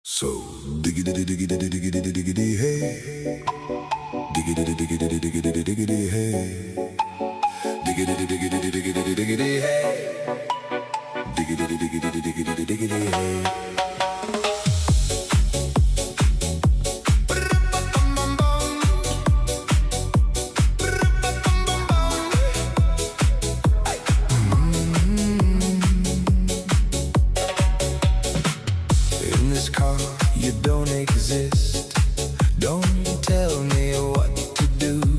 So diggity diggity diggity diggity hey, diggity diggity diggity diggity hey, diggity diggity diggity diggity hey, diggity diggity diggity diggity hey. In this car, you don't exist. Don't tell me what to do.